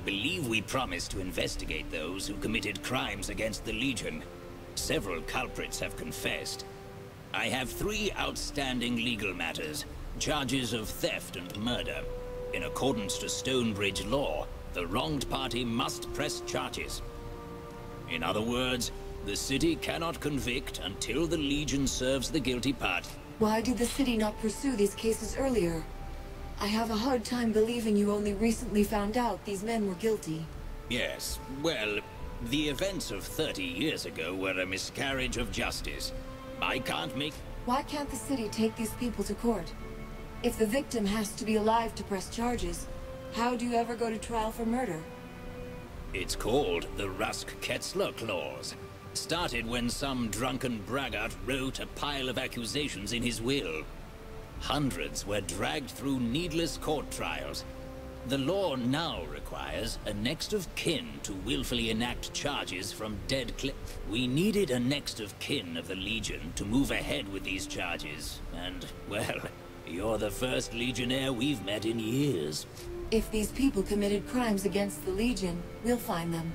believe we promised to investigate those who committed crimes against the Legion. Several culprits have confessed. I have 3 outstanding legal matters, charges of theft and murder. In accordance to Stonebridge law, the wronged party must press charges. In other words, the city cannot convict until the Legion serves the guilty party. Why did the city not pursue these cases earlier? I have a hard time believing you only recently found out these men were guilty. Yes, well, the events of 30 years ago were a miscarriage of justice. I can't make... Why can't the city take these people to court? If the victim has to be alive to press charges, how do you ever go to trial for murder? It's called the Rusk-Ketzler Clause. Started when some drunken braggart wrote a pile of accusations in his will. Hundreds were dragged through needless court trials. The law now requires a next of kin to willfully enact charges from dead We needed a next of kin of the Legion to move ahead with these charges. And, well, you're the first Legionnaire we've met in years. If these people committed crimes against the Legion, we'll find them.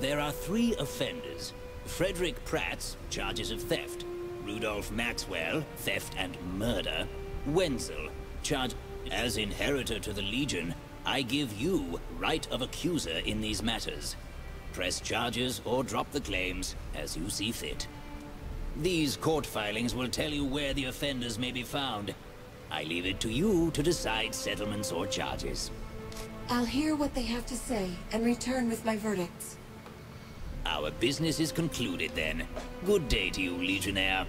There are 3 offenders. Frederick Pratt's, charges of theft. Rudolph Maxwell, theft and murder. Wenzel, charge... As inheritor to the Legion, I give you right of accuser in these matters. Press charges or drop the claims, as you see fit. These court filings will tell you where the offenders may be found. I leave it to you to decide settlements or charges. I'll hear what they have to say and return with my verdicts. Our business is concluded then. Good day to you, Legionnaire.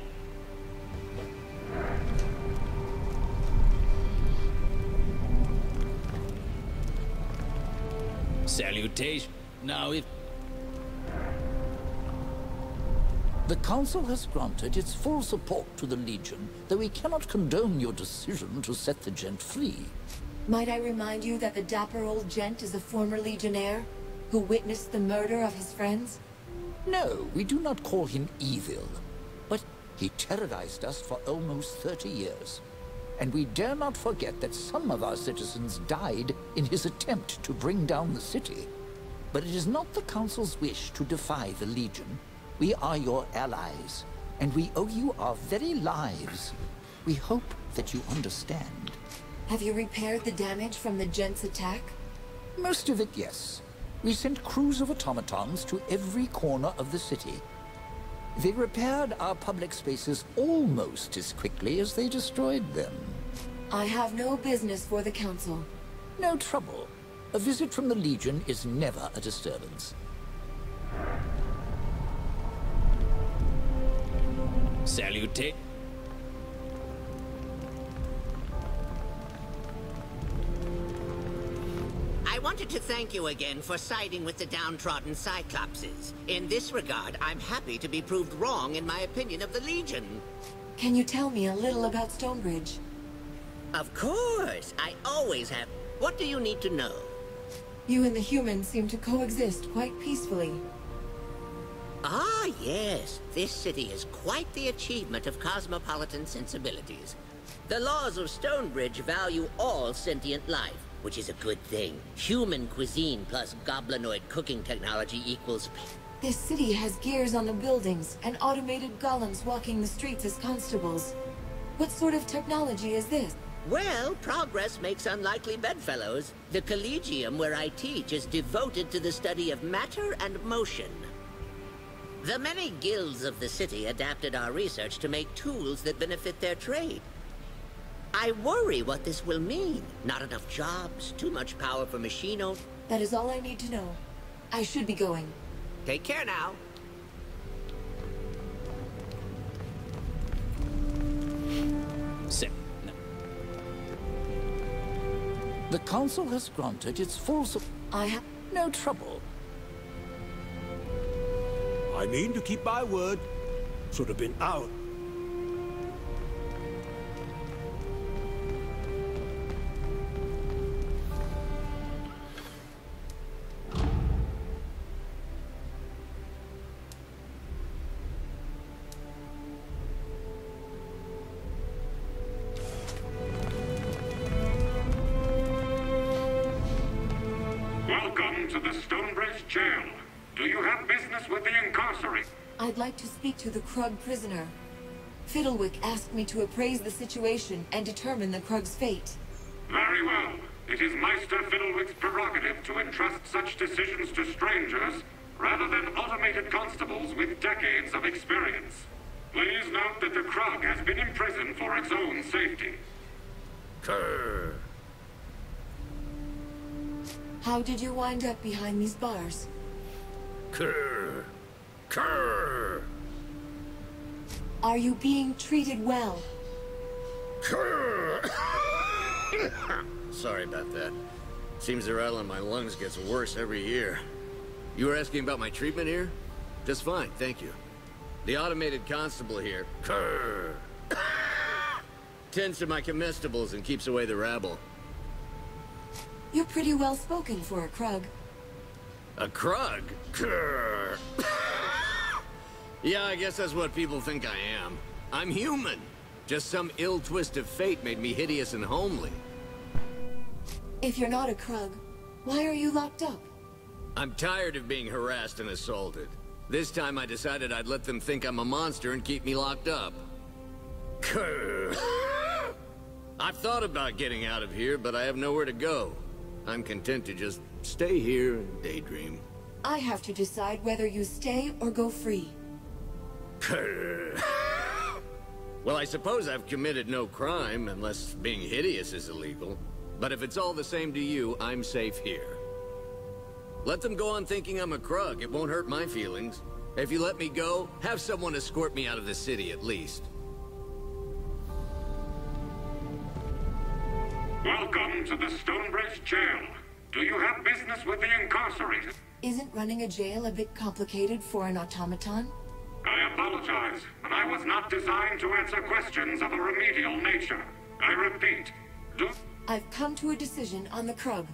Salutation. Now if... The Council has granted its full support to the Legion, though we cannot condone your decision to set the gent free. Might I remind you that the dapper old gent is a former Legionnaire, who witnessed the murder of his friends? No, we do not call him evil, but he terrorized us for almost 30 years. And we dare not forget that some of our citizens died in his attempt to bring down the city. But it is not the Council's wish to defy the Legion. We are your allies, and we owe you our very lives. We hope that you understand. Have you repaired the damage from the gent's attack? Most of it, yes. We sent crews of automatons to every corner of the city. They repaired our public spaces almost as quickly as they destroyed them. I have no business for the Council. No trouble. A visit from the Legion is never a disturbance. Salutate. I wanted to thank you again for siding with the downtrodden Cyclopses. In this regard, I'm happy to be proved wrong in my opinion of the Legion. Can you tell me a little about Stonebridge? Of course! I always have. What do you need to know? You and the humans seem to coexist quite peacefully. Ah, yes. This city is quite the achievement of cosmopolitan sensibilities. The laws of Stonebridge value all sentient life, which is a good thing. Human cuisine plus goblinoid cooking technology equals... This city has gears on the buildings and automated golems walking the streets as constables. What sort of technology is this? Well, progress makes unlikely bedfellows. The Collegium where I teach is devoted to the study of matter and motion. The many guilds of the city adapted our research to make tools that benefit their trade. I worry what this will mean. Not enough jobs, too much power for machine owners. That is all I need to know. I should be going. Take care now. The Council has granted its full support. I have no trouble. I mean to keep my word. Should have been out. Welcome Welcome to the Stonebridge Jail. Do you have business with the incarcerated? I'd like to speak to the Krug prisoner. Fiddlewick asked me to appraise the situation and determine the Krug's fate. Very well. It is Meister Fiddlewick's prerogative to entrust such decisions to strangers rather than automated constables with decades of experience. Please note that the Krug has been imprisoned for its own safety. Grr. How did you wind up behind these bars? Grr. Grr. Are you being treated well? Grr. Sorry about that. Seems the rattle in my lungs gets worse every year. You were asking about my treatment here? Just fine, thank you. The automated constable here, Grr, tends to my comestibles and keeps away the rabble. You're pretty well spoken for a Krug. A Krug? Grr. Yeah, I guess that's what people think I am. I'm human. Just some ill twist of fate made me hideous and homely. If you're not a Krug, why are you locked up? I'm tired of being harassed and assaulted. This time I decided I'd let them think I'm a monster and keep me locked up. Grr. I've thought about getting out of here, but I have nowhere to go. I'm content to just stay here and daydream. I have to decide whether you stay or go free. Grr. Well, I suppose I've committed no crime, unless being hideous is illegal. But if it's all the same to you, I'm safe here. Let them go on thinking I'm a Krug. It won't hurt my feelings. If you let me go, have someone escort me out of the city at least. Welcome to the Stonebridge Jail. Do you have business with the incarcerated? Isn't running a jail a bit complicated for an automaton? I apologize, but I was not designed to answer questions of a remedial nature. I repeat, I've come to a decision on the Krug.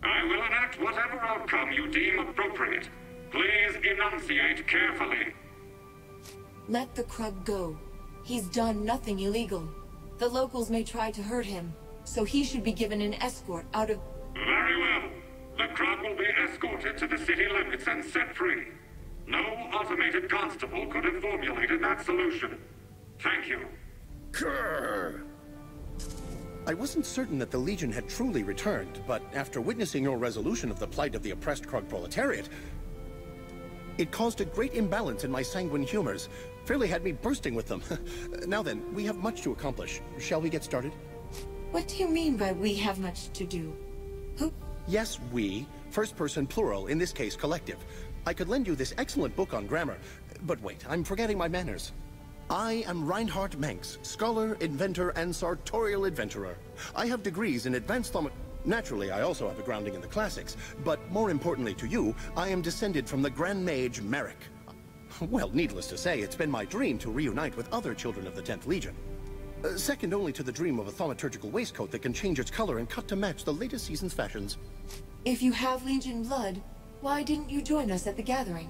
I will enact whatever outcome you deem appropriate. Please enunciate carefully. Let the Krug go. He's done nothing illegal. The locals may try to hurt him, so he should be given an escort out of... Very well. The Krug will be escorted to the city limits and set free. No automated constable could have formulated that solution. Thank you. Grr. I wasn't certain that the Legion had truly returned, but after witnessing your resolution of the plight of the oppressed Krug proletariat, it caused a great imbalance in my sanguine humors. Fairly had me bursting with them. Now then, we have much to accomplish. Shall we get started? What do you mean by we have much to do? Who? Yes, we. First person plural, in this case collective. I could lend you this excellent book on grammar, but wait, I'm forgetting my manners. I am Reinhard Manx, scholar, inventor, and sartorial adventurer. I have degrees in advanced Naturally, I also have a grounding in the classics, but more importantly to you, I am descended from the Grand Mage Merrick. Well, needless to say, it's been my dream to reunite with other children of the 10th Legion. Second only to the dream of a thaumaturgical waistcoat that can change its color and cut to match the latest season's fashions. If you have Legion blood, why didn't you join us at the gathering?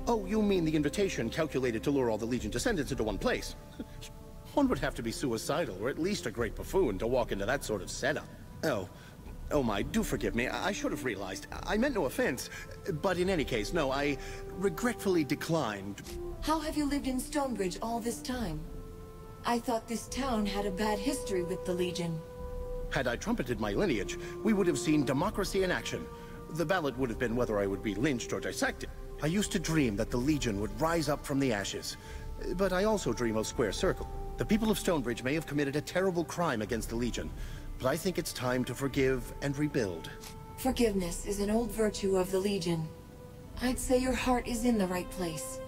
Oh, you mean the invitation calculated to lure all the Legion descendants into one place? One would have to be suicidal, or at least a great buffoon, to walk into that sort of setup. Oh my, do forgive me. I should have realized. I meant no offense. But in any case, no, I regretfully declined. How have you lived in Stonebridge all this time? I thought this town had a bad history with the Legion. Had I trumpeted my lineage, we would have seen democracy in action. The ballot would have been whether I would be lynched or dissected. I used to dream that the Legion would rise up from the ashes. But I also dream of Square Circle. The people of Stonebridge may have committed a terrible crime against the Legion, but I think it's time to forgive and rebuild. Forgiveness is an old virtue of the Legion. I'd say your heart is in the right place.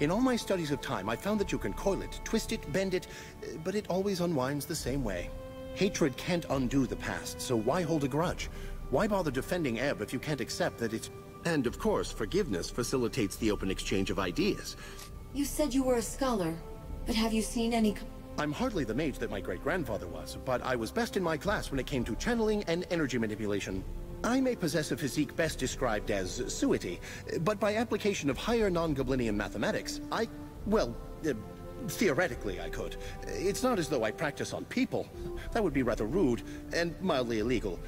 In all my studies of time, I found that you can coil it, twist it, bend it, but it always unwinds the same way. Hatred can't undo the past, so why hold a grudge? Why bother defending Ebb if you can't accept that it's... And of course, forgiveness facilitates the open exchange of ideas. You said you were a scholar, but have you seen any... I'm hardly the mage that my great-grandfather was, but I was best in my class when it came to channeling and energy manipulation. I may possess a physique best described as suety, but by application of higher non-Goblinian mathematics, theoretically I could. It's not as though I practice on people. That would be rather rude, and mildly illegal.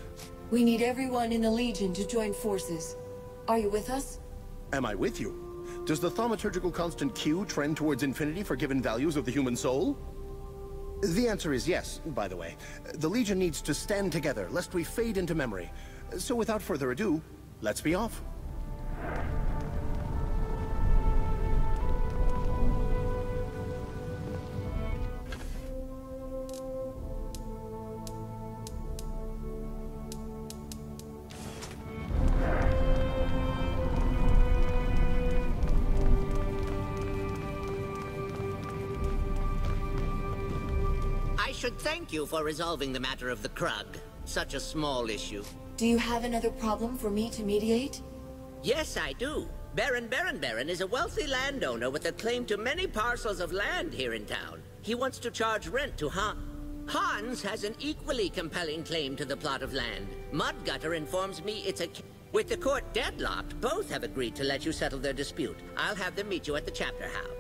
We need everyone in the Legion to join forces. Are you with us? Am I with you? Does the thaumaturgical constant Q trend towards infinity for given values of the human soul? The answer is yes, by the way. The Legion needs to stand together, lest we fade into memory. So without further ado, let's be off. I should thank you for resolving the matter of the Krug. Such a small issue. Do you have another problem for me to mediate? Yes, I do. Baron is a wealthy landowner with a claim to many parcels of land here in town. He wants to charge rent to Hans has an equally compelling claim to the plot of land. Mudgutter informs me it's a... With the court deadlocked, both have agreed to let you settle their dispute. I'll have them meet you at the chapter house.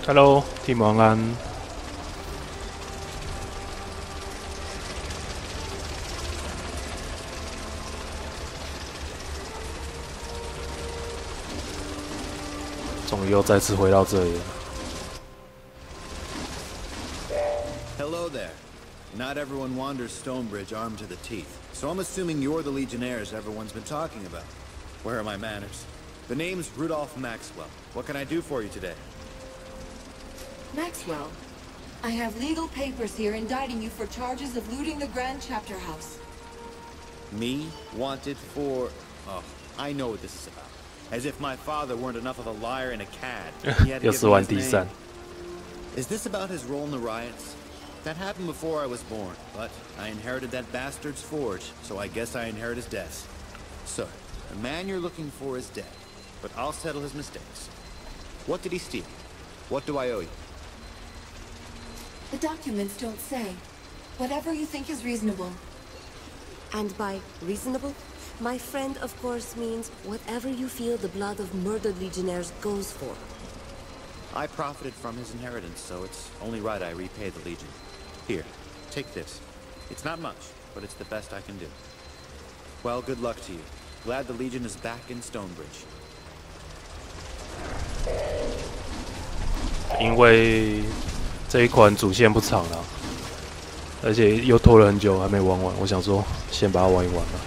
Hello， 弟兄晚安。终于又再次回到这里了。Hello there. Not everyone wanders Stonebridge armed to the teeth, so I'm assuming you're the Legionnaires everyone's been talking about. Where are my manners? The name's Rudolph Maxwell. What can I do for you today? Maxwell, I have legal papers here indicting you for charges of looting the Grand Chapter House. Me? Wanted for... Oh, I know what this is about. As if my father weren't enough of a liar and a cad. He had to give me his name. Is this about his role in the riots? That happened before I was born, but I inherited that bastard's forge, so I guess I inherit his death. So, the man you're looking for is dead, but I'll settle his mistakes. What did he steal? What do I owe you? The documents don't say. Whatever you think is reasonable. And by reasonable, my friend of course means whatever you feel the blood of murdered legionnaires goes for. I profited from his inheritance, so it's only right I repay the Legion. Here, take this. It's not much, but it's the best I can do. Well, good luck to you. Glad the Legion is back in Stonebridge. 因为这一款主线不长了，而且又拖了很久还没玩完，我想说先把它玩一玩吧。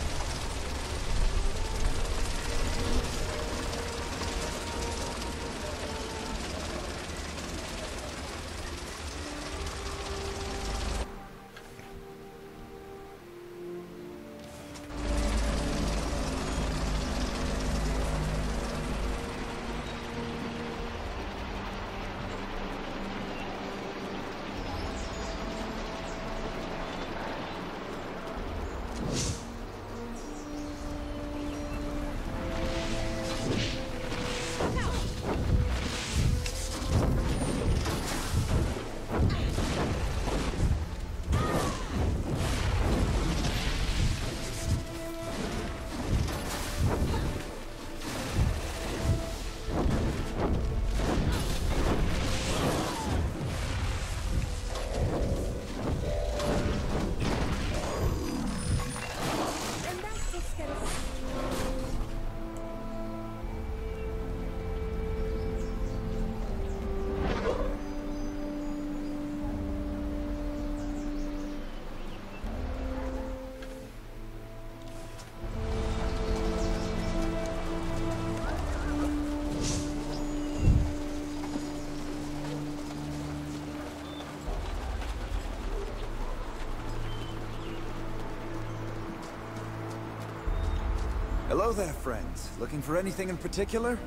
Hello there, friends. Looking for anything in particular?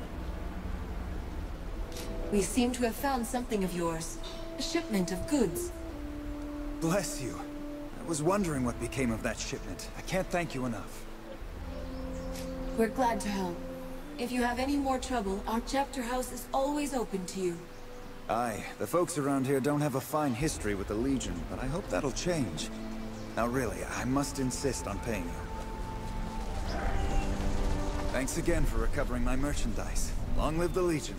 We seem to have found something of yours. A shipment of goods. Bless you. I was wondering what became of that shipment. I can't thank you enough. We're glad to help. If you have any more trouble, our chapter house is always open to you. Aye, the folks around here don't have a fine history with the Legion, but I hope that'll change. Now really, I must insist on paying you. Thanks again for recovering my merchandise. Long live the Legion.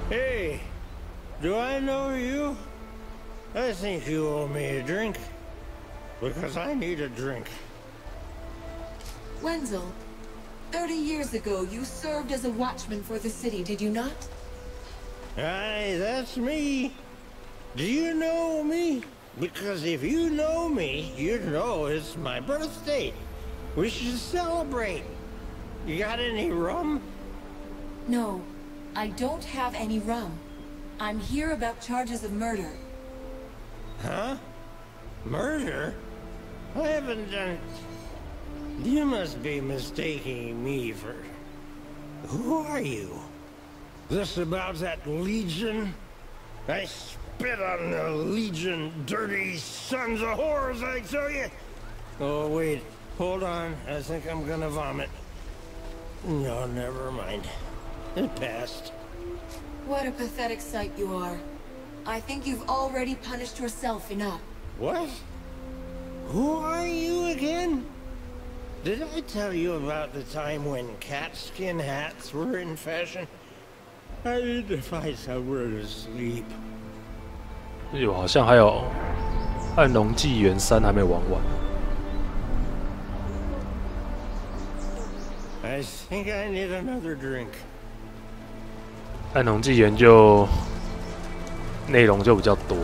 Hey, do I know you? I think you owe me a drink. Because I need a drink. Wenzel, 30 years ago you served as a watchman for the city, did you not? Aye, that's me. Do you know me? Because if you know me, you'd know it's my birthday. We should celebrate. You got any rum? No, I don't have any rum. I'm here about charges of murder. Huh? Murder? I haven't done it. You must be mistaking me for... Who are you? This about that Legion? I spit on the Legion, dirty sons of whores, I tell you! Oh, wait. Hold on. I think I'm gonna vomit. No, never mind. It passed. What a pathetic sight you are. I think you've already punished yourself enough. What? Who are you again? Did I tell you about the time when cat skin hats were in fashion? I need to find somewhere to sleep. 有好像还有《暗龙纪元3》还没玩完。I think I need another drink. 暗龙纪元就内容就比较多。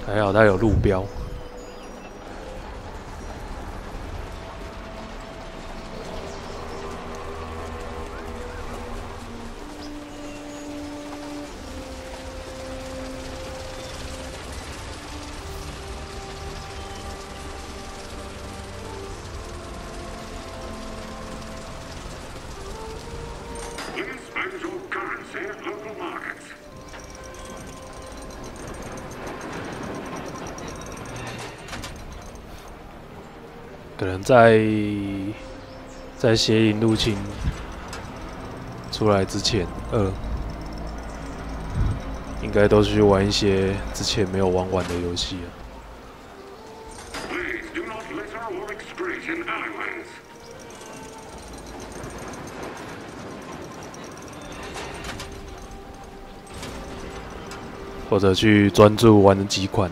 还好它有路标。Please spend your currency at local markets. 可能在邪灵入侵出来之前应该都去玩一些之前没有玩完的游戏啊。Please do not litter or excrete in alleyways. 或者去专注玩几款。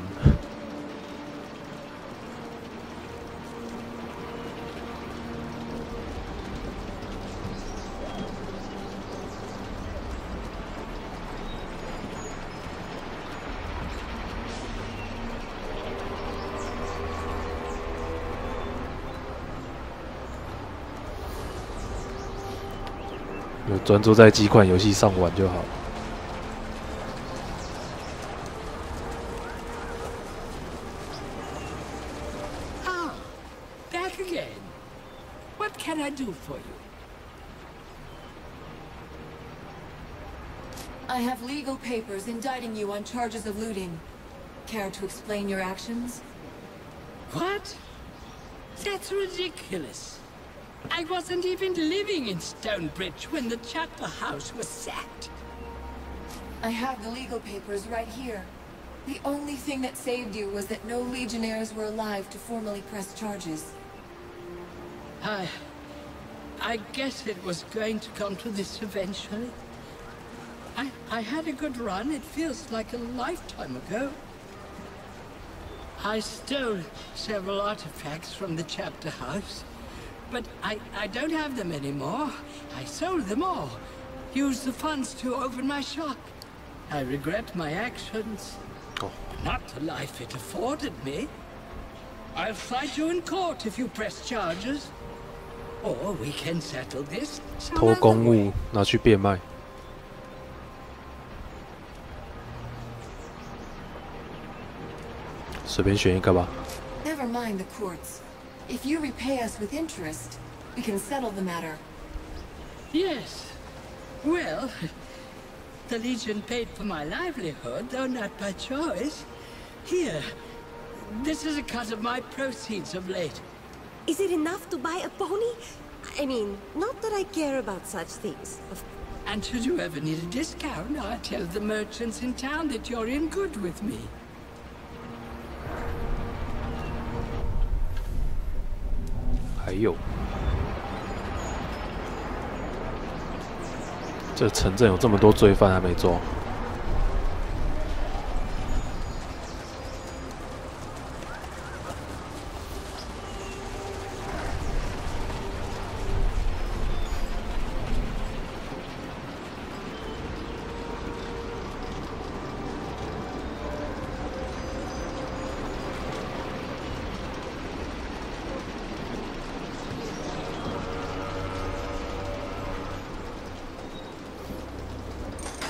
有专注在几款游戏上玩就好。Ah, back again. What can I do for you? I have legal papers indicting you on charges of looting. Care to explain your actions? What? That's ridiculous. I wasn't even living in Stonebridge when the chapter house was sacked. I have the legal papers right here. The only thing that saved you was that no Legionnaires were alive to formally press charges. I guess it was going to come to this eventually. I had a good run. It feels like a lifetime ago. I stole several artifacts from the chapter house, but I don't have them anymore. I sold them all. Used the funds to open my shop. I regret my actions. Not the life it afforded me. I'll fight you in court if you press charges. Or we can settle this some 偷 other 公 way. 物拿去变卖。随便选一个吧。 Never mind the courts. If you repay us with interest, we can settle the matter. Yes. Well, the Legion paid for my livelihood, though not by choice. Here, this is a cut of my proceeds of late. Is it enough to buy a pony? I mean, not that I care about such things. And should you ever need a discount, I'll tell the merchants in town that you're in good with me. 还有，这城镇有这么多罪犯还没抓。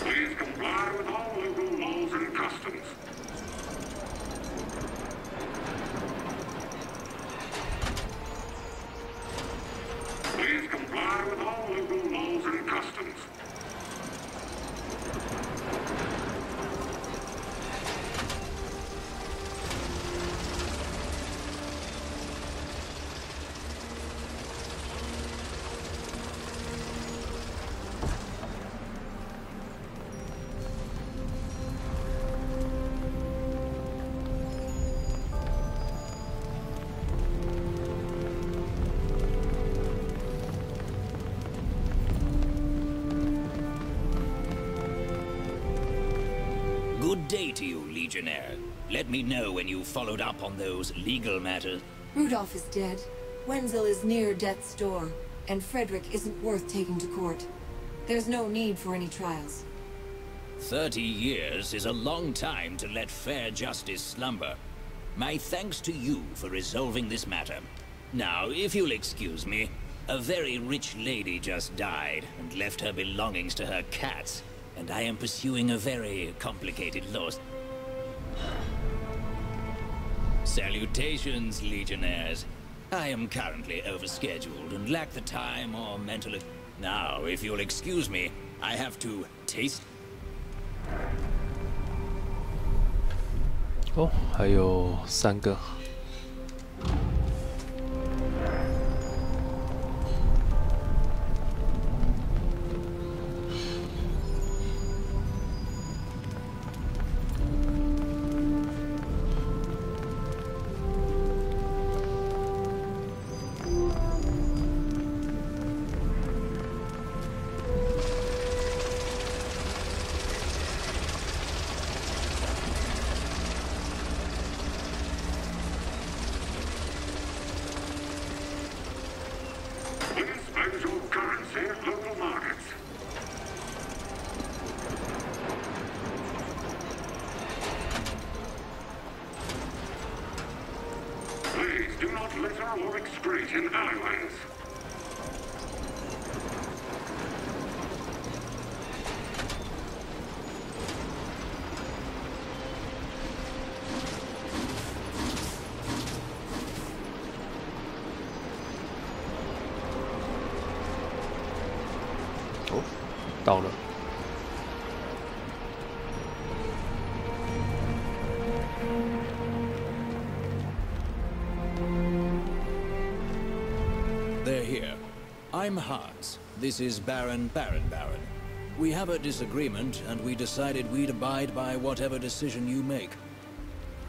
Please comply with all local laws and customs. Please comply with all local laws and customs. Good day to you, Legionnaire. Let me know when you've followed up on those legal matters. Rudolph is dead. Wenzel is near death's door, and Frederick isn't worth taking to court. There's no need for any trials. 30 years is a long time to let fair justice slumber. My thanks to you for resolving this matter. Now, if you'll excuse me, a very rich lady just died and left her belongings to her cats, and I am pursuing a very complicated lawsuit. Salutations, Legionnaires. I am currently overscheduled and lack the time or mental... Now, if you'll excuse me, I have to taste... 哦，还有3个。Please spend your currency at local markets. Please do not litter or excrete in alleyways. Oh, 到了。They're here. I'm Hans. This is Baron. We have a disagreement, and we decided we'd abide by whatever decision you make.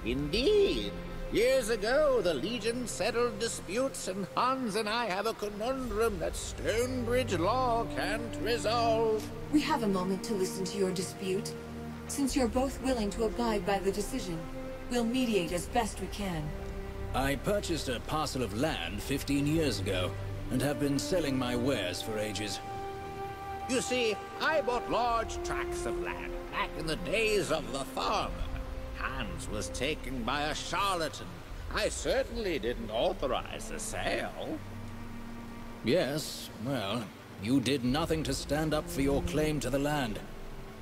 Indeed. Years ago, the Legion settled disputes, and Hans and I have a conundrum that Stonebridge law can't resolve. We have a moment to listen to your dispute. Since you're both willing to abide by the decision, we'll mediate as best we can. I purchased a parcel of land 15 years ago, and have been selling my wares for ages. You see, I bought large tracts of land back in the days of the farmer. Hans was taken by a charlatan. I certainly didn't authorize the sale. Yes, well, you did nothing to stand up for your claim to the land.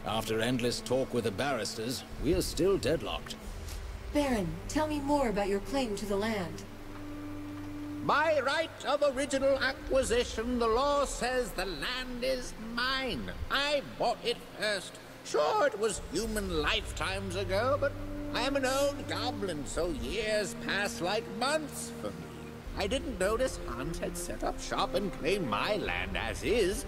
After endless talk with the barristers, we are still deadlocked. Baron, tell me more about your claim to the land. By right of original acquisition, the law says the land is mine. I bought it first. Sure, it was human lifetimes ago, but I am an old goblin, so years pass like months for me. I didn't notice Hans had set up shop and claimed my land as is.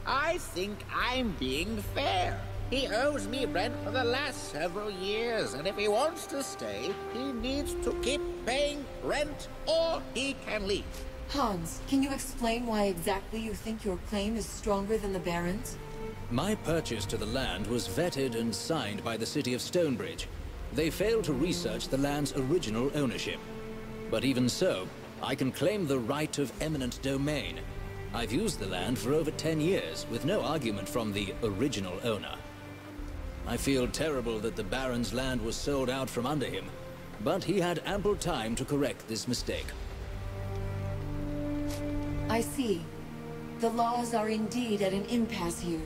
I think I'm being fair. He owes me rent for the last several years, and if he wants to stay, he needs to keep paying rent, or he can leave. Hans, can you explain why exactly you think your claim is stronger than the Baron's? My purchase to the land was vetted and signed by the city of Stonebridge. They failed to research the land's original ownership. But even so, I can claim the right of eminent domain. I've used the land for over 10 years, with no argument from the original owner. I feel terrible that the Baron's land was sold out from under him, but he had ample time to correct this mistake. I see. The laws are indeed at an impasse here.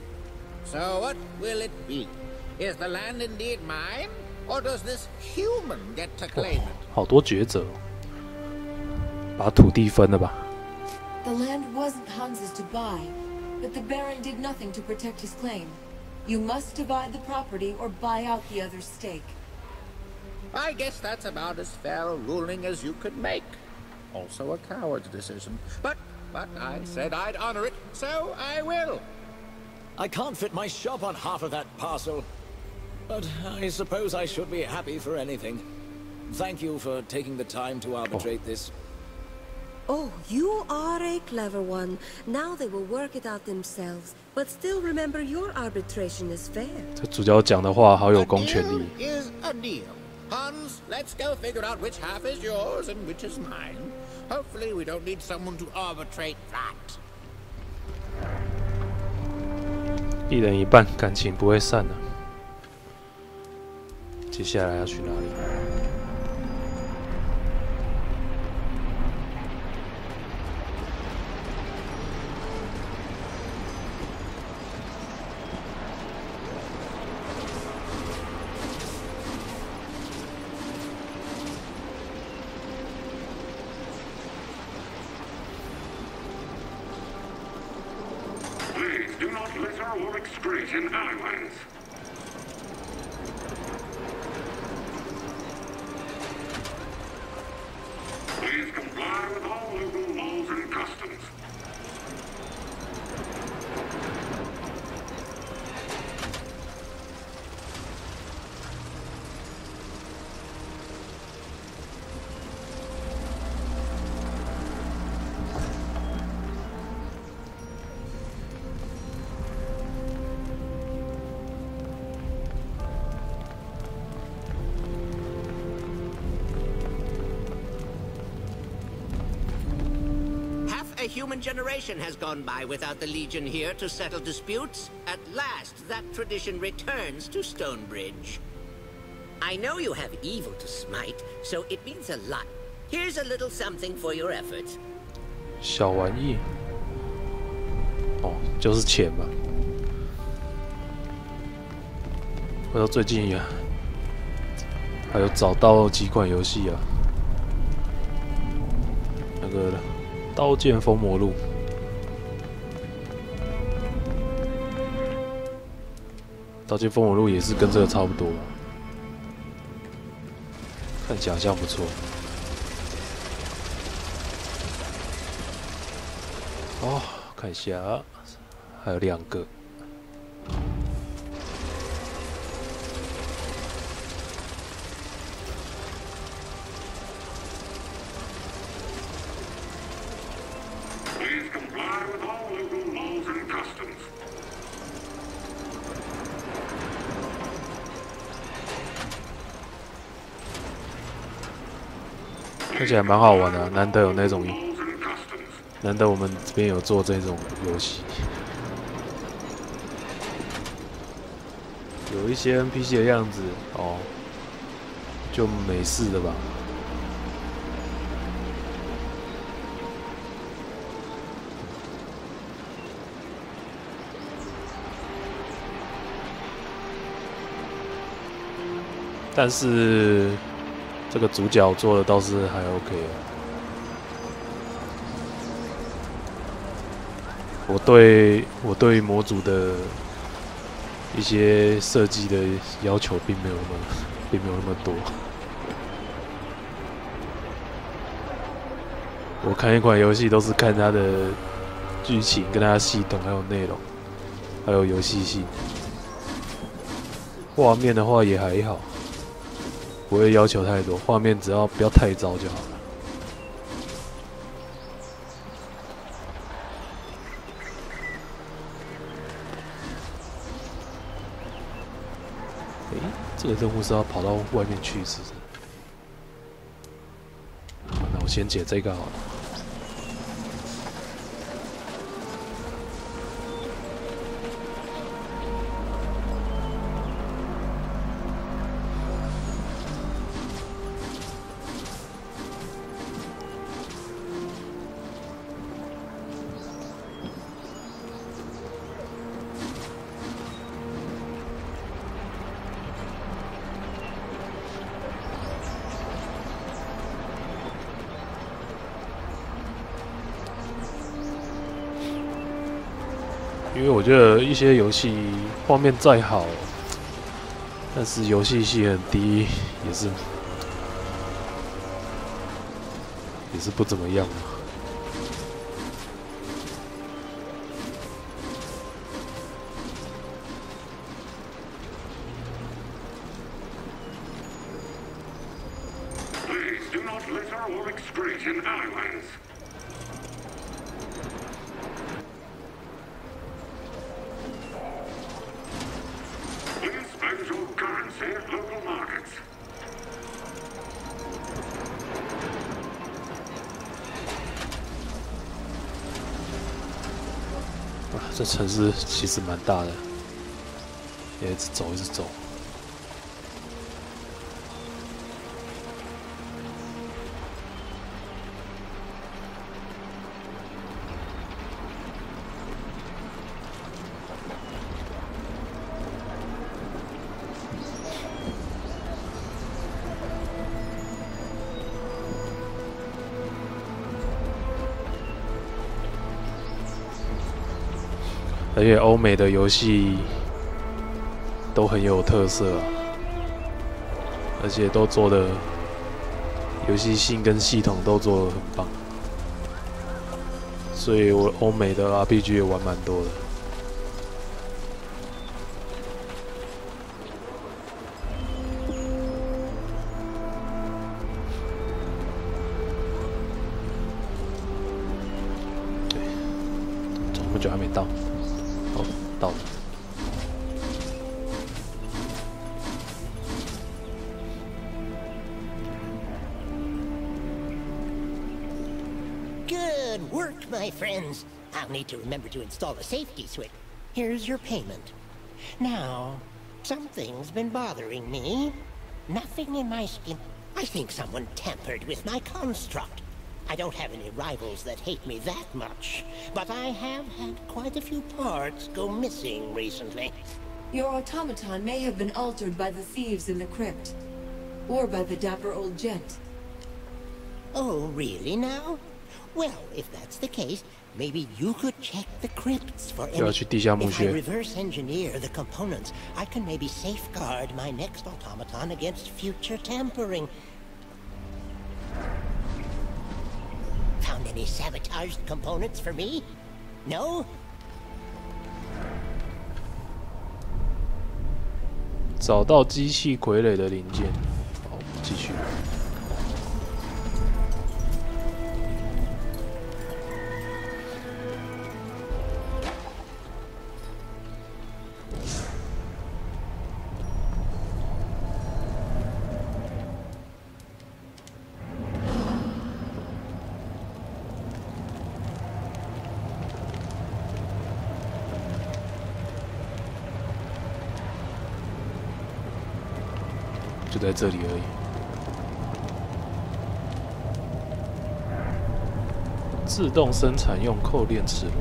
So what will it be? Is the land indeed mine, or does this human get to claim it? 好多抉择，把土地分了吧。The land wasn't Hans's to buy, but the Baron did nothing to protect his claim. You must divide the property or buy out the other's stake. I guess that's about as fair a ruling as you could make. Also a coward's decision. But I said I'd honor it, so I will. I can't fit my shop on half of that parcel, but I suppose I should be happy for anything. Thank you for taking the time to arbitrate this. Oh, you are a clever one. Now they will work it out themselves. But still remember your arbitration is fair. 这主角讲的话好有公权力。 A deal is a deal. Hans, let's go figure out which half is yours and which is mine. Hopefully we don't need someone to arbitrate that. 一人一半，感情不会散的。接下来要去哪里？ Please do not litter or excrete in alleyways. Please comply with all local laws and customs. A human generation has gone by without the Legion here to settle disputes. At last, that tradition returns to Stonebridge. I know you have evil to smite, so it means a lot. Here's a little something for your efforts. 小玩意，哦，就是钱吧。回到最近啊，还有找到几款游戏啊，那个。 刀剑封魔录，刀剑封魔录也是跟这个差不多吧，看起来好像不错。哦，看一下，还有2个。comply with all local laws and customs. 看起来蛮好玩的，难得有那种，难得我们这边有做这种游戏。有一些 NPC 的样子哦，就美式的吧。但是这个主角做的倒是还 OK 啊。我对模组的一些设计的要求并没有那么多。我看一款游戏都是看它的剧情、跟它的系统、还有内容，还有游戏性。画面的话也还好。不会要求太多，画面只要不要太糟就好了。这个任务是要跑到外面去，是不是？好，那我先解这个好了。因为我觉得一些游戏画面再好，但是游戏性很低，也是不怎么样。Please do not litter or excrete in alleyways. Please spend your currency at local markets. 这城市其实蛮大的，也一直走，一直走。而且欧美的游戏都很有特色啊，而且都做的游戏性跟系统都做得很棒，所以我欧美的 RPG 也玩蛮多的。对，走那么久还没到。到了。Good work, my friends. I'll need to remember to install a safety switch. Here's your payment. Now, something's been bothering me. Nothing in my skin. I think someone tampered with my construct. I don't have any rivals that hate me that much, but I have had quite a few parts go missing recently. Your automaton may have been altered by the thieves in the crypt, or by the dapper old gent. Oh, really now? Well, if that's the case, maybe you could check the crypts for any... If I reverse engineer the components, I can maybe safeguard my next automaton against future tampering. Found any sabotaged components for me? No? 找到机器傀儡的零件。好，继续。就在这里而已。自动生产用扣链齿轮。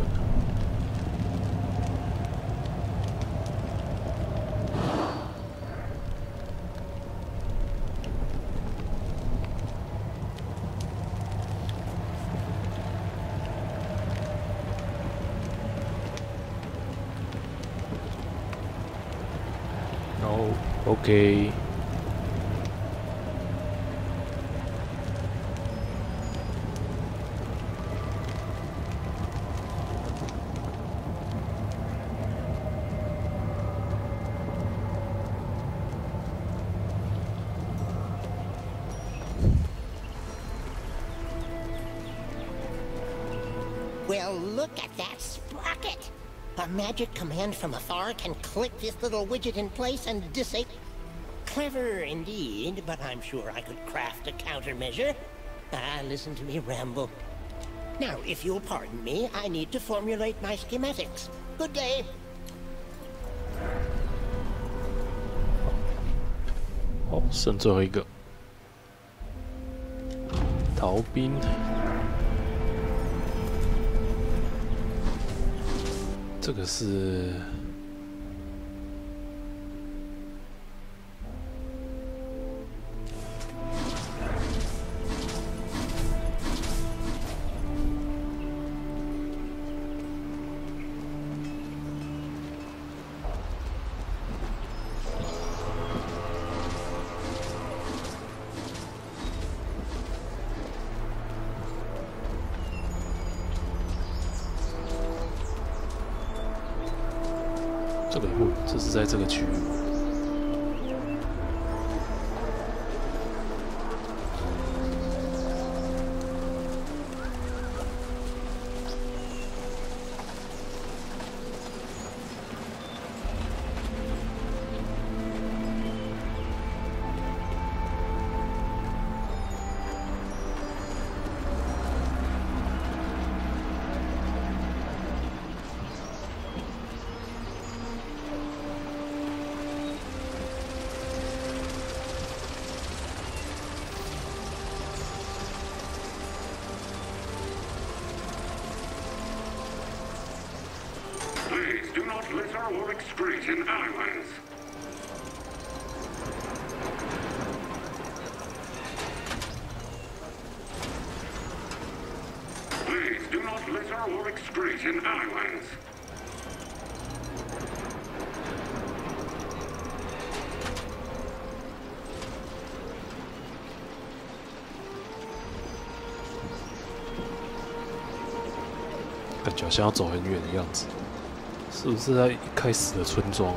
OK。Well, look at that sprocket! A magic command from afar can click this little widget in place and disable. Clever indeed, but I'm sure I could craft a countermeasure. Listen to me ramble. Now, if you'll pardon me, I need to formulate my schematics. Good day. 好，剩最后一个逃兵。 这个是这个不，这是在这个区域。Please do not litter or excrete in alleyways. Please do not litter or excrete in alleyways. 感觉好像要走很远的样子，是不是在一开始的村庄啊？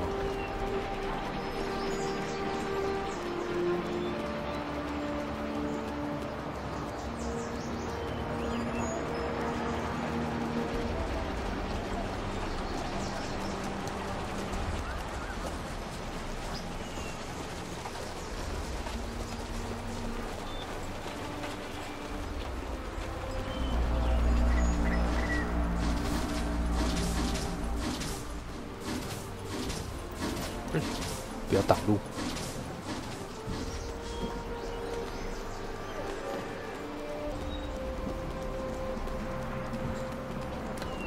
不要挡路。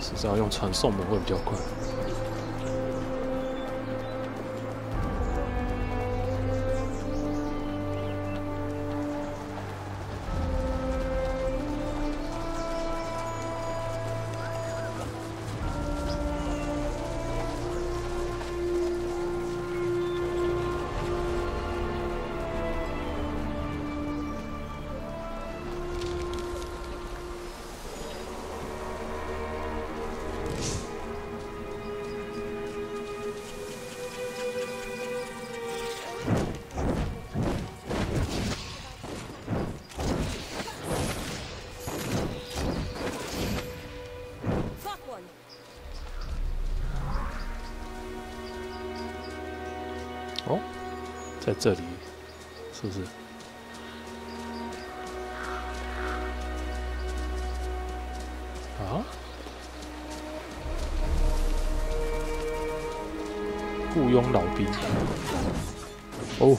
实际上用传送门会比较快。哦，在这里，是不是？啊？雇佣老兵。哦。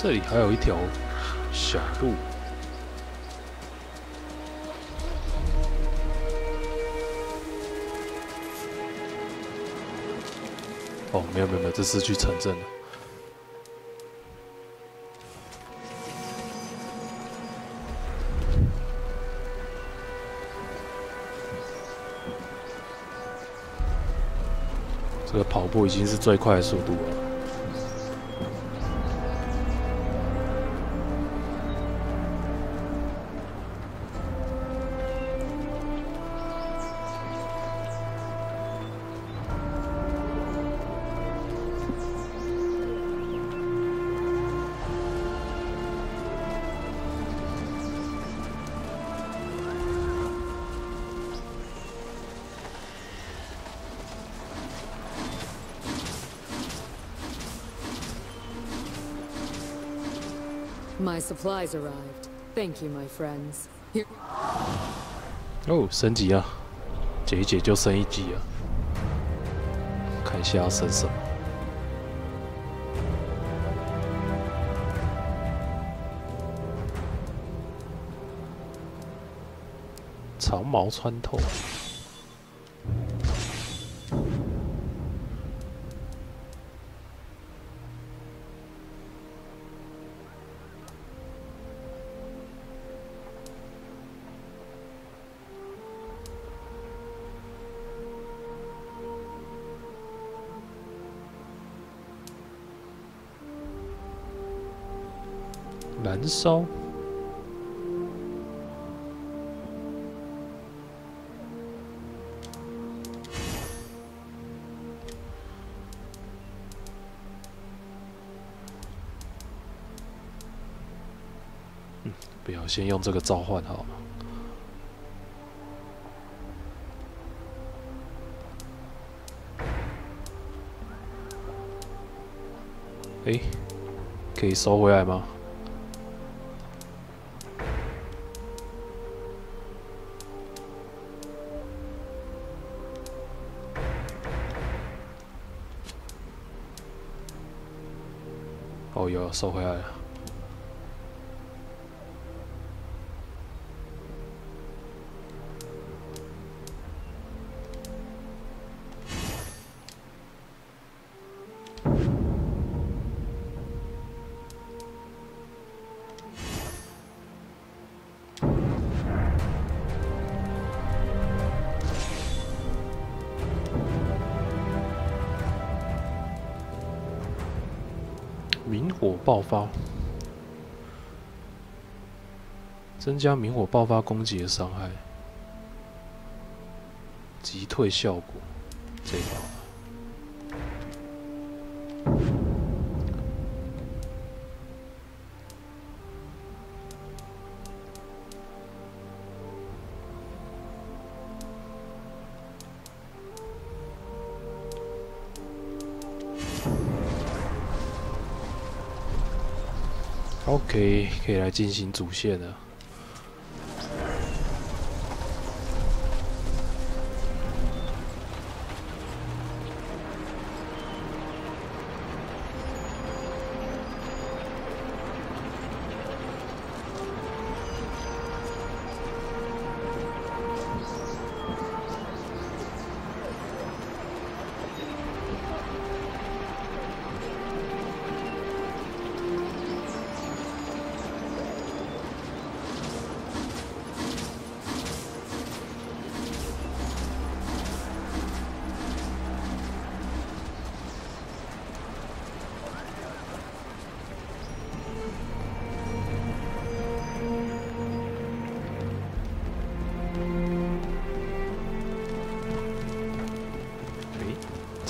这里还有一条小路。哦，没有，这是去城镇了。这个跑步已经是最快的速度了。 My supplies arrived. Thank you, my friends. Here. 哦，升级啊！解一解就升一级啊！看一下要升什么。长矛穿透。 燃烧，不要先用这个召唤好了。哎，可以收回来吗？ 哦，有收回来了。明火爆发，增加明火爆发攻击的伤害，击退效果。这一把。 OK， 可以来进行主线了。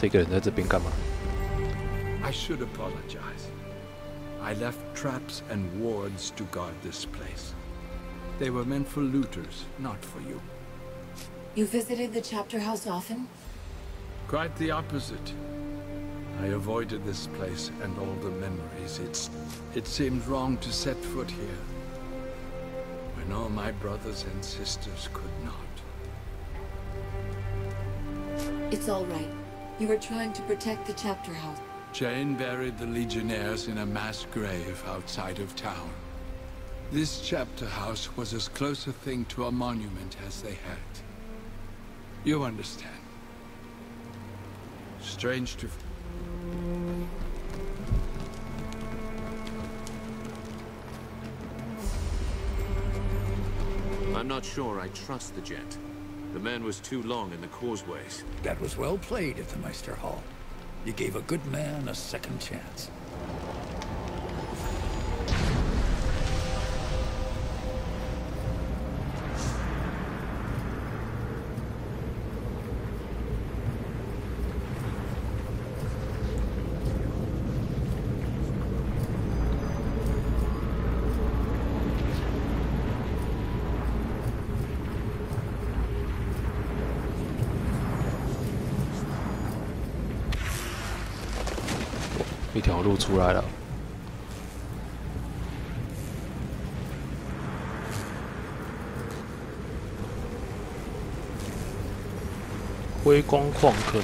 这个人在这边干嘛 I should apologize. I left traps and wards to guard this place. They were meant for looters, not for you. You visited the chapter house often? Quite the opposite. I avoided this place and all the memories. It seemed wrong to set foot here, when all my brothers and sisters could not. It's all right. You were trying to protect the chapter house. Jane buried the Legionnaires in a mass grave outside of town. This chapter house was as close a thing to a monument as they had. You understand. Strange to... I'm not sure I trust the gent. The man was too long in the causeways. That was well played at the Meister Hall. You gave a good man a second chance.一条路出来了，辉光矿坑。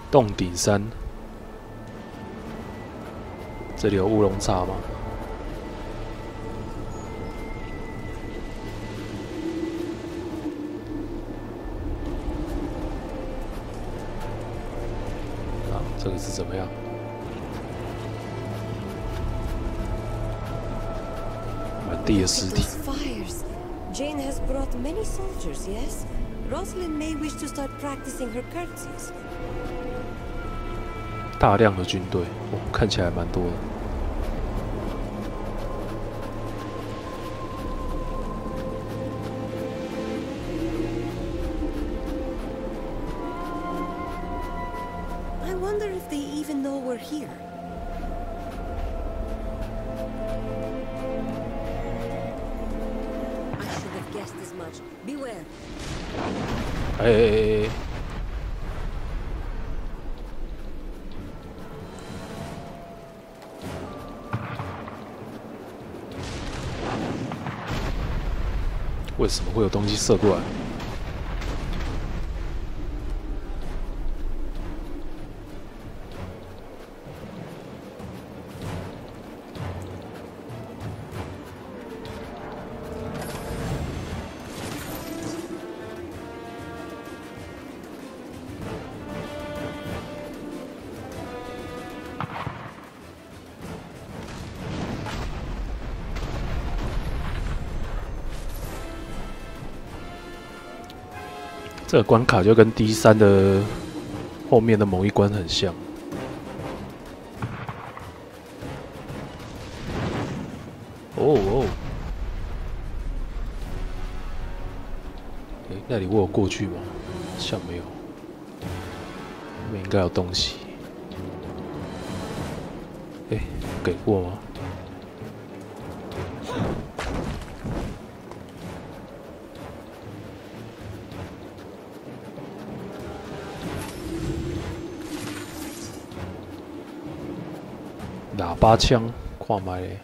洞顶山，这里有乌龙茶吗？这个是怎么样？满地的尸体。Jane has brought many soldiers, yes? Rosalind may wish to start practicing her curtsies. 大量的军队，哦，看起来蛮多的。I wonder if they even know we're here. I should have guessed as much. Beware. 哎！为什么会有东西射过来？这个关卡就跟 D3 的后面的某一关很像。哦，哎，那里我有过去吗？像没有，那边应该有东西。哎，给过吗？喇叭枪，看卖嘞。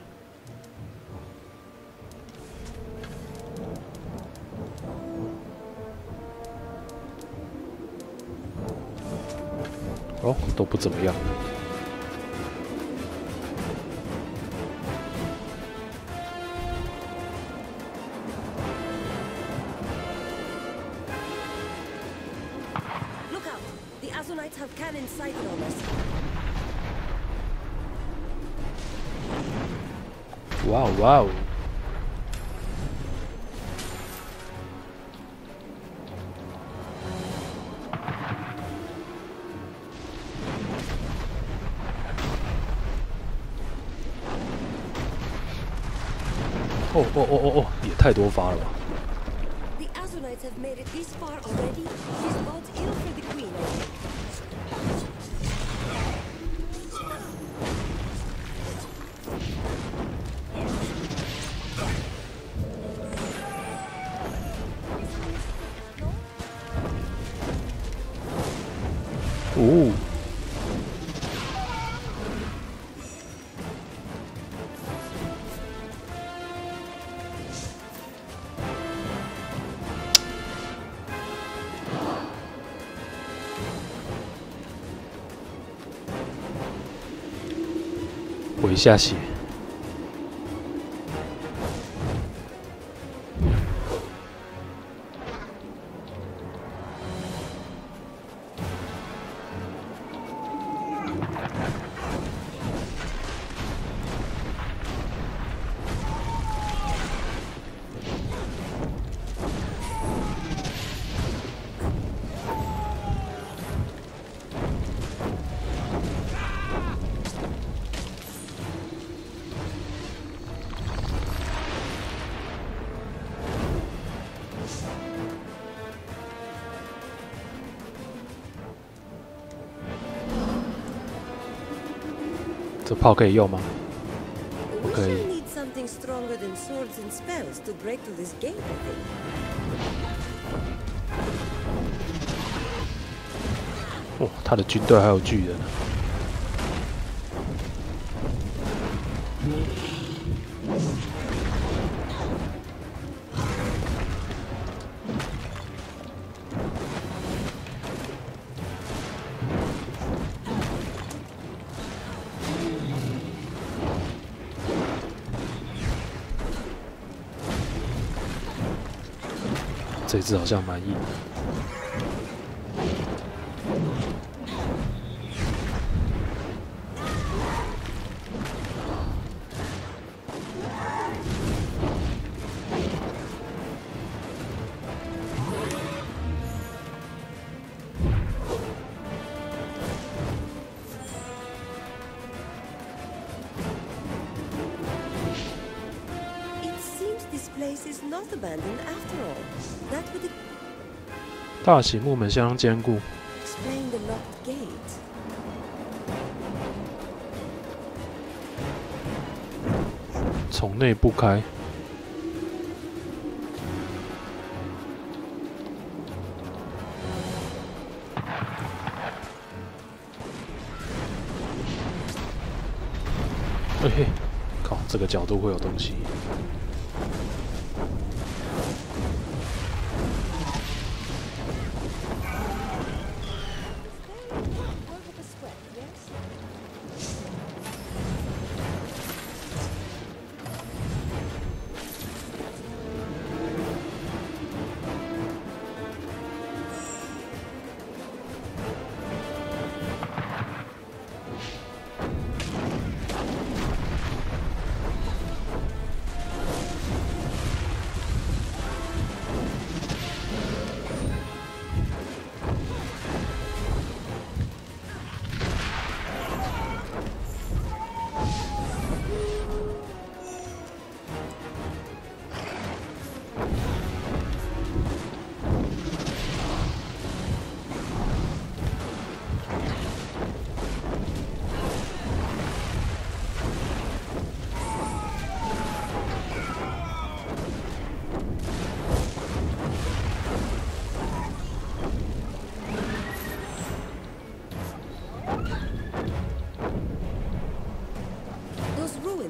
哦，都不怎么样。Look out! The Azonites have cannons sighted on us. 哇哦哇哦！哦，也太多发了吧！ The Azonites have made it this far already. These boats ill 哦。回一下血。这炮可以用吗？不可以。哦，他的军队还有巨人。这只好像蛮硬的。大型木门相当坚固。从内部开。嘿嘿，靠，这个角度会有东西。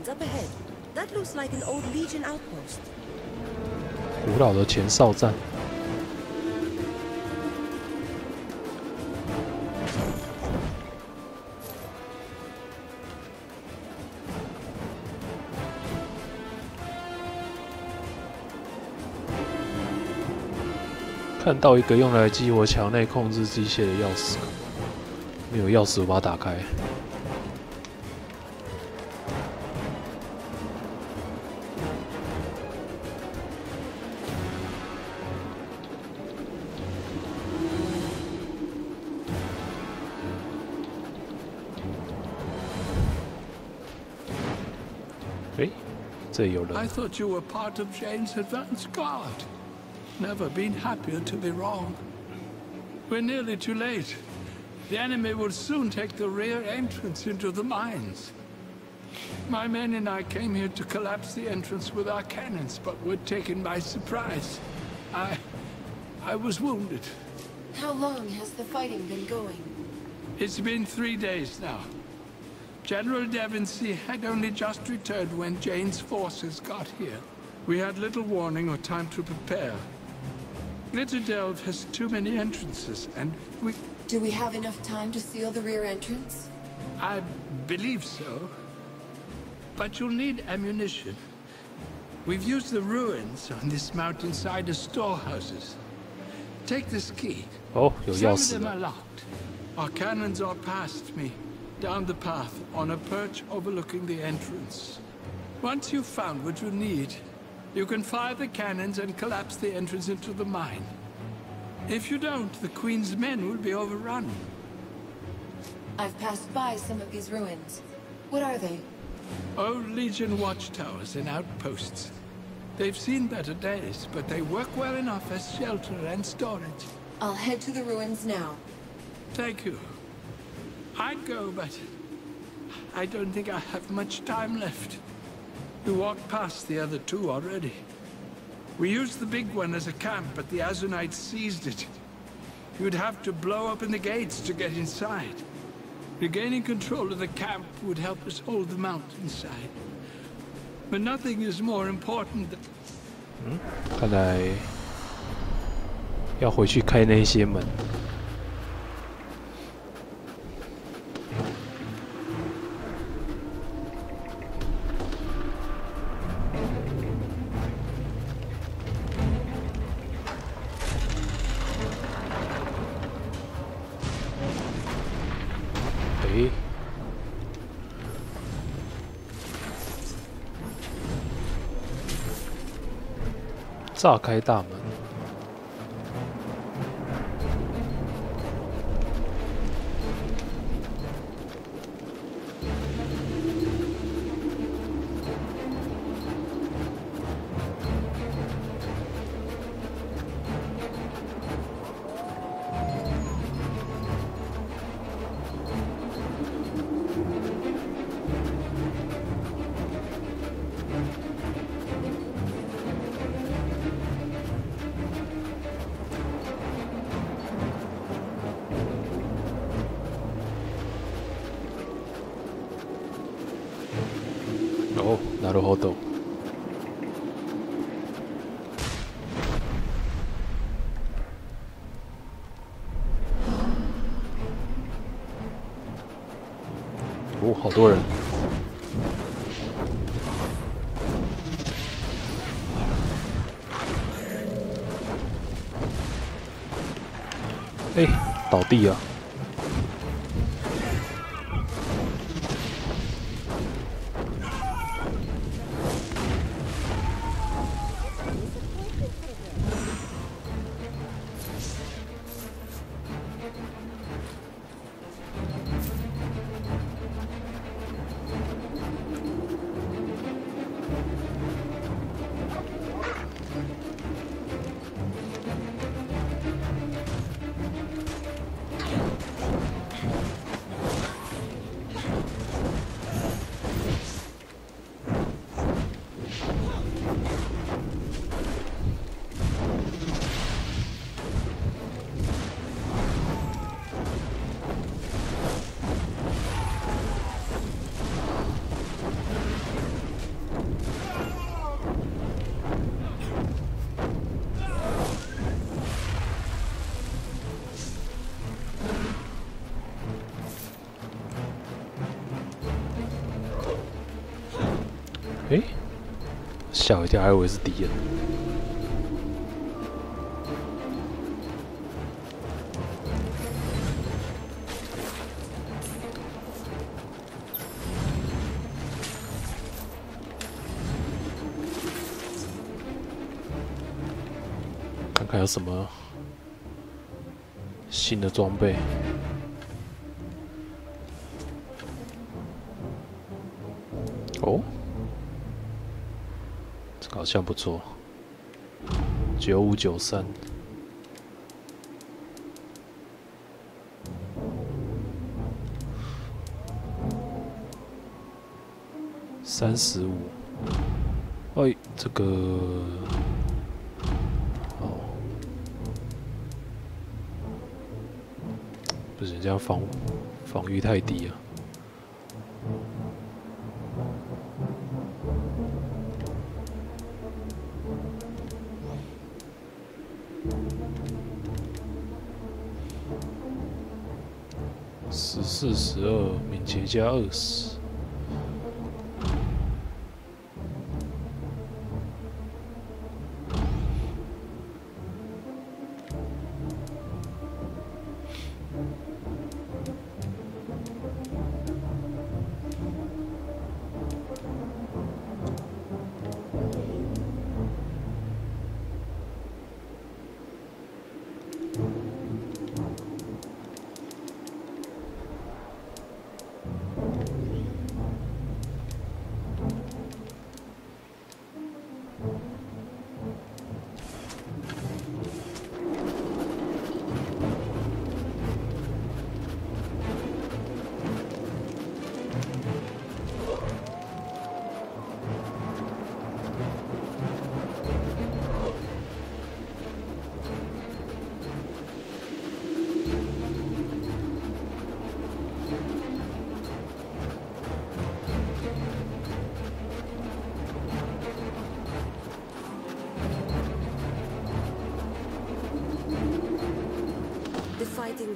Up ahead. That looks like an old Legion outpost. 古老的前哨站。看到一个用来激活墙内控制机械的钥匙，没有钥匙，我把它打开。这有人。 I thought you were part of Jane's advance guard. Never been happier to be wrong. We're nearly too late. The enemy will soon take the rear entrance into the mines. My men and I came here to collapse the entrance with our cannons, but were taken by surprise. I was wounded. How long has the fighting been going? It's been 3 days now. General Devonsey had only just returned when Jane's forces got here. We had little warning or time to prepare. Glitterdelve has too many entrances, and we... Do we have enough time to seal the rear entrance? I believe so. But you'll need ammunition. We've used the ruins on this mountainside as storehouses. Take this key. Oh, Some of them are locked. Our cannons are past me, down the path, on a perch overlooking the entrance. Once you've found what you need, you can fire the cannons and collapse the entrance into the mine. If you don't, the Queen's men will be overrun. I've passed by some of these ruins. What are they? Old Legion watchtowers and outposts. They've seen better days, but they work well enough as shelter and storage. I'll head to the ruins now. Thank you. I'd go, but I don't think I have much time left. We walked past the other two already. We used the big one as a camp, but the Azunites seized it. You'd have to blow open the gates to get inside. Regaining control of the camp would help us hold the mountainside. But nothing is more important than... 看来要回去开那些门。炸开大门。哦，なるほど。哦，好多人。哎，倒地啊！ 哎，吓我一跳，还以为是敌人。看看有什么新的装备。 哦，这个好像不错，9593。35，哎，这个，哦，不行，这样防御太低了。14、12，敏捷加20。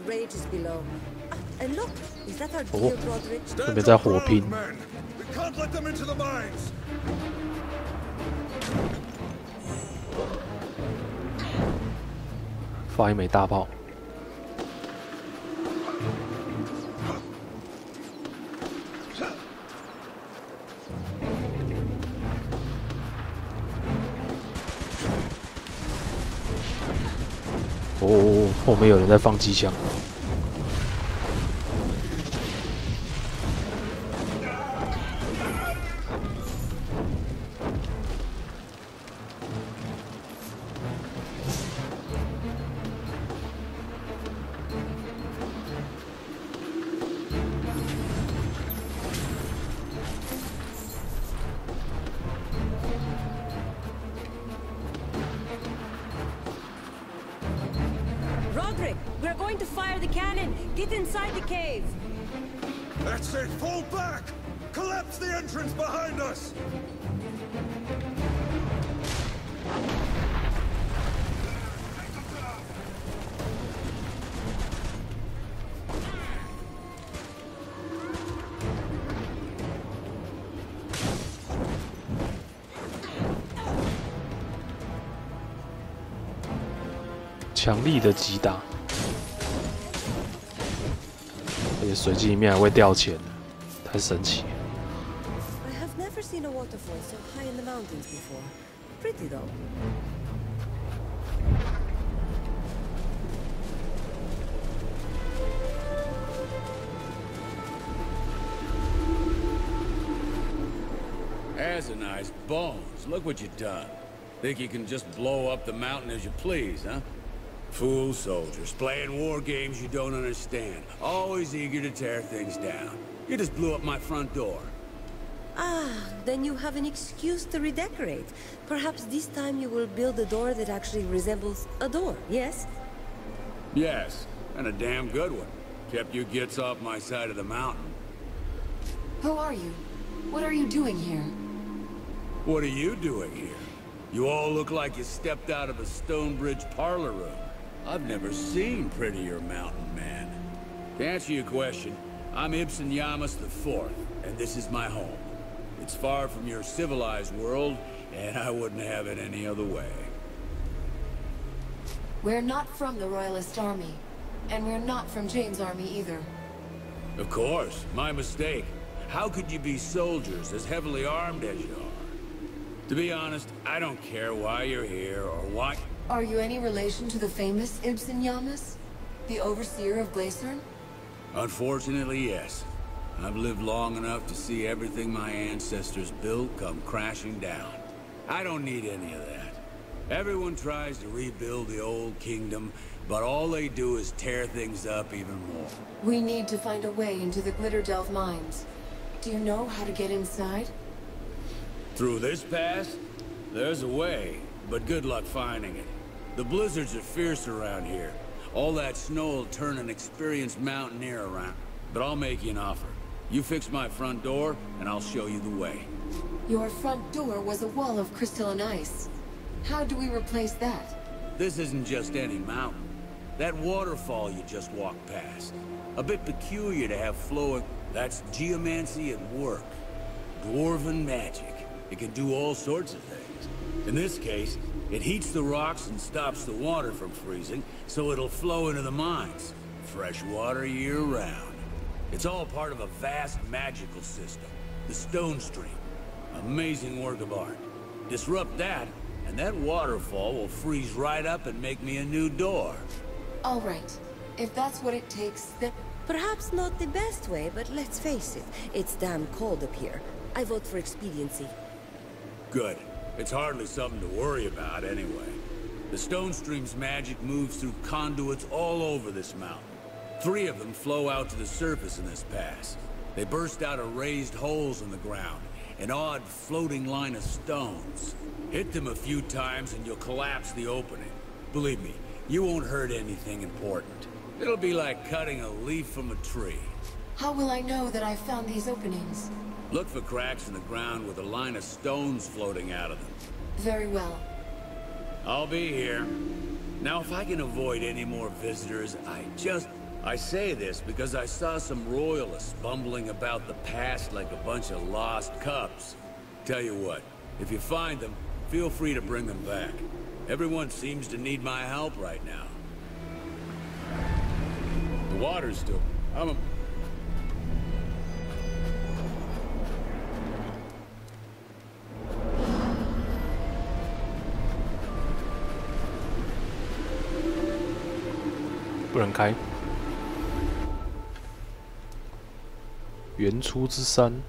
Rages below. And look, is that our dear Roderick? 这边在火拼。 We can't let them into the mines. 发一枚大炮。哦，后面有人在放机枪。We're going to fire the cannon. Get inside the cave. That's it. Fall back. Collapse the entrance behind us. 强力的击打，而且水晶里面还会掉钱，太神奇了。 I have never seen a waterfall so high in the mountains before. Pretty though. Asinized bones. Look what you've done. Think you can just blow up the mountain as you please, huh? Fool soldiers, playing war games you don't understand. Always eager to tear things down. You just blew up my front door. Ah, then you have an excuse to redecorate. Perhaps this time you will build a door that actually resembles a door, yes? Yes, and a damn good one. Kept you gits off my side of the mountain. Who are you? What are you doing here? What are you doing here? You all look like you stepped out of a Stonebridge parlor room. I've never seen prettier mountain man. To answer your question, I'm Ibsen Yamas IV, and this is my home. It's far from your civilized world, and I wouldn't have it any other way. We're not from the Royalist Army, and we're not from Jane's army either. Of course, my mistake. How could you be soldiers as heavily armed as you are? To be honest, I don't care why you're here or why... Are you any relation to the famous Ibsen Yamas? The overseer of Gleisern? Unfortunately, yes. I've lived long enough to see everything my ancestors built come crashing down. I don't need any of that. Everyone tries to rebuild the old kingdom, but all they do is tear things up even more. We need to find a way into the Glitterdelve mines. Do you know how to get inside? Through this pass? There's a way, but good luck finding it. The blizzards are fierce around here. All that snow will turn an experienced mountaineer around. But I'll make you an offer. You fix my front door, and I'll show you the way. Your front door was a wall of crystalline ice. How do we replace that? This isn't just any mountain. That waterfall you just walked past. A bit peculiar to have flowing. That's geomancy at work. Dwarven magic. It can do all sorts of things. In this case, it heats the rocks and stops the water from freezing, so it'll flow into the mines. Fresh water year-round. It's all part of a vast magical system. The Stone Stream. Amazing work of art. Disrupt that, and that waterfall will freeze right up and make me a new door. All right. If that's what it takes, then... Perhaps not the best way, but let's face it. It's damn cold up here. I vote for expediency. Good. It's hardly something to worry about anyway. The Stone Stream's magic moves through conduits all over this mountain. 3 of them flow out to the surface in this pass. They burst out of raised holes in the ground, an odd floating line of stones. Hit them a few times and you'll collapse the opening. Believe me, you won't hurt anything important. It'll be like cutting a leaf from a tree. How will I know that I found these openings? Look for cracks in the ground with a line of stones floating out of them. Very well. I'll be here. Now, if I can avoid any more visitors, I say this because I saw some royalists bumbling about the past like a bunch of lost cubs. Tell you what, if you find them, feel free to bring them back. Everyone seems to need my help right now. The water's still...不能开。原初之山。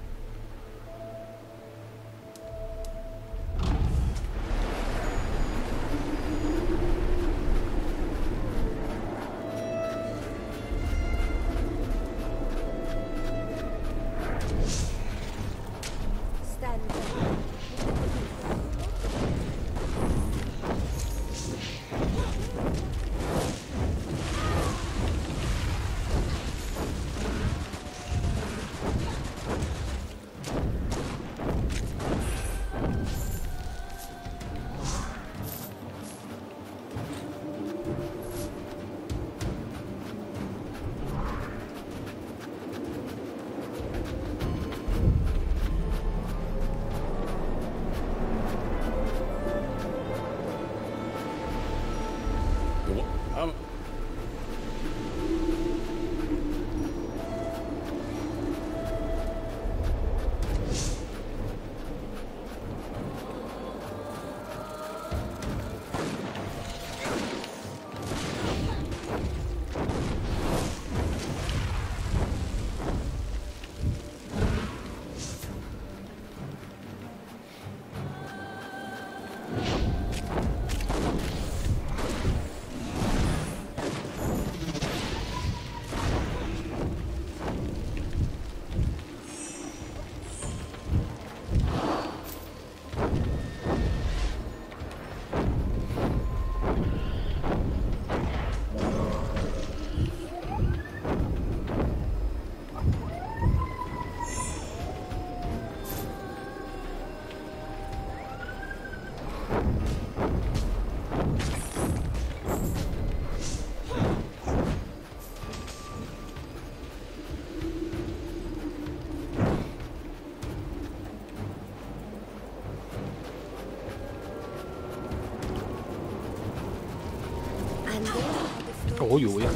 哦呦呀！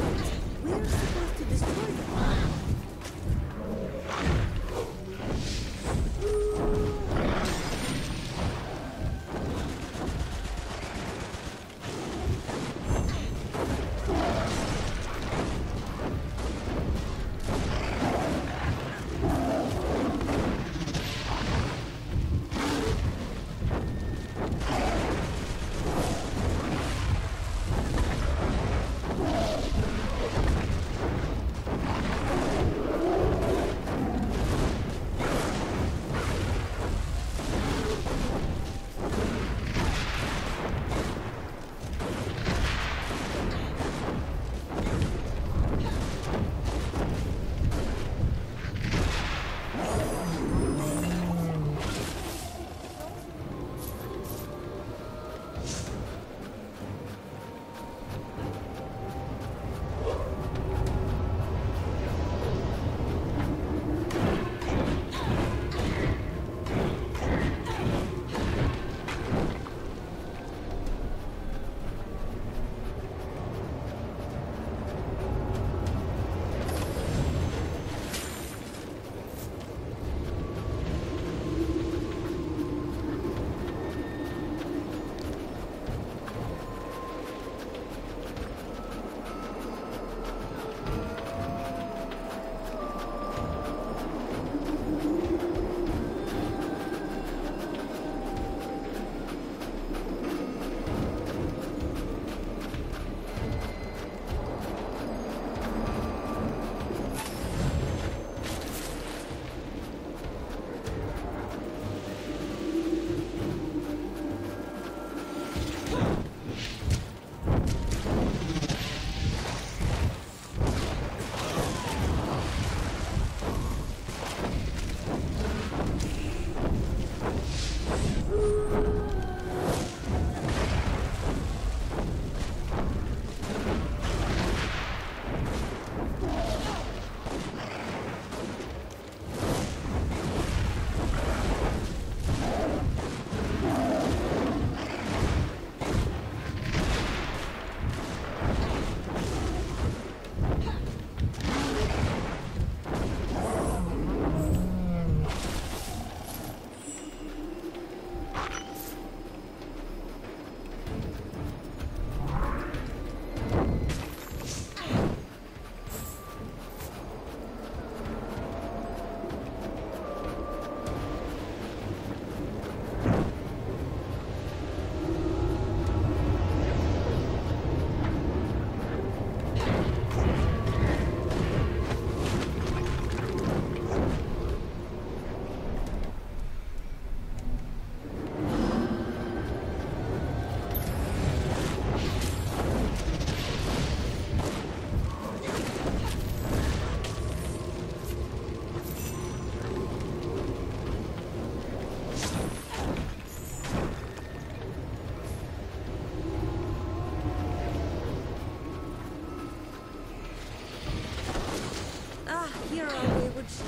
Here are wayward sheep,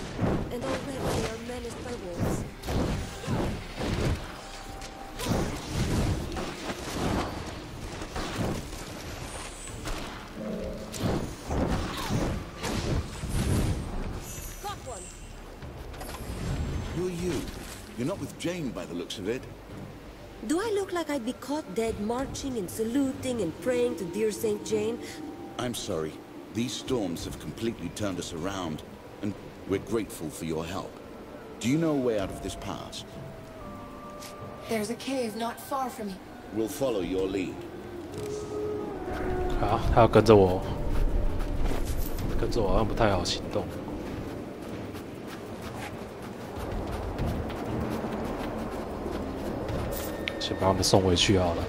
and already they are menaced by wolves. Got one. Who are you? You're not with Jane by the looks of it. Do I look like I'd be caught dead marching and saluting and praying to dear Saint Jane? I'm sorry. These storms have completely turned us around, and we're grateful for your help. Do you know a way out of this pass? There's a cave not far from here. We'll follow your lead. 好，他要跟着我，跟着我好像不太好行动。先把他们送回去好了。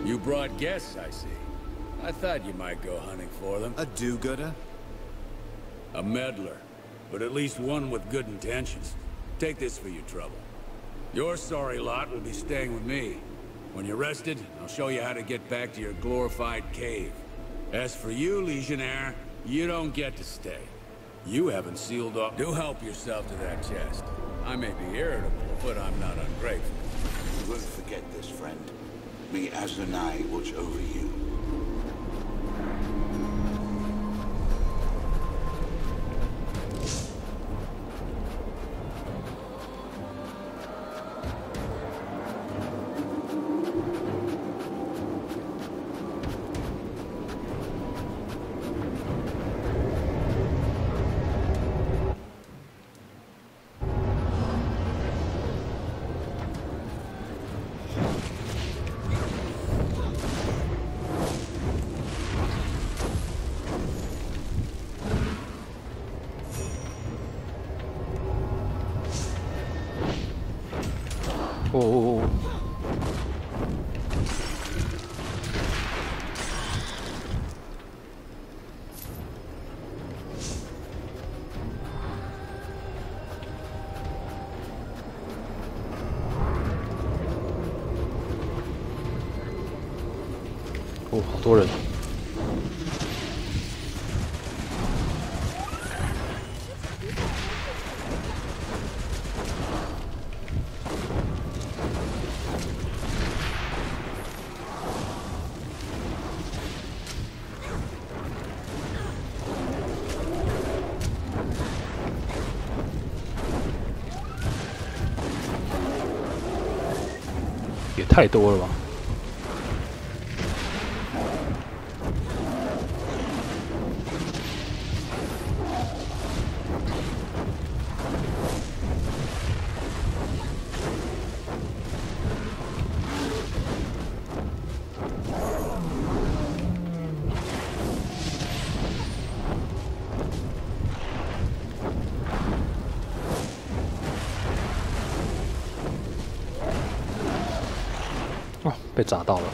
You brought guests, I see. I thought you might go hunting for them. A do-gooder? A meddler, but at least one with good intentions. Take this for your trouble. Your sorry lot will be staying with me. When you're rested, I'll show you how to get back to your glorified cave. As for you, Legionnaire, you don't get to stay. You haven't sealed off. Do help yourself to that chest. I may be irritable, but I'm not ungrateful. You won't forget this, friend. May Azunai watch over you.哦，好多人。也太多了吧！哦，被砸到了。